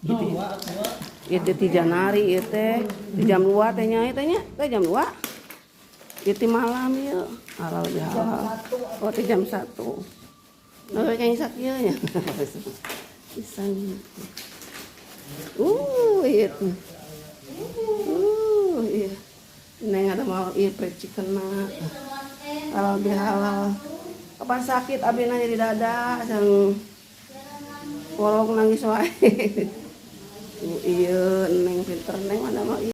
gitu. Itu di Janari itu teh di jam 2 tehnya itu nya teh jam 2. Itu malam ya halal di halal. Oh di jam 1. Nah kayak sakieu nya. Pisang. Itu. Iya. Neng ada mau iya chicken na. Halal di halal. Kapan sakit abi nanya di dada sang wolong nangis wae. Iya neng pinter neng mana mau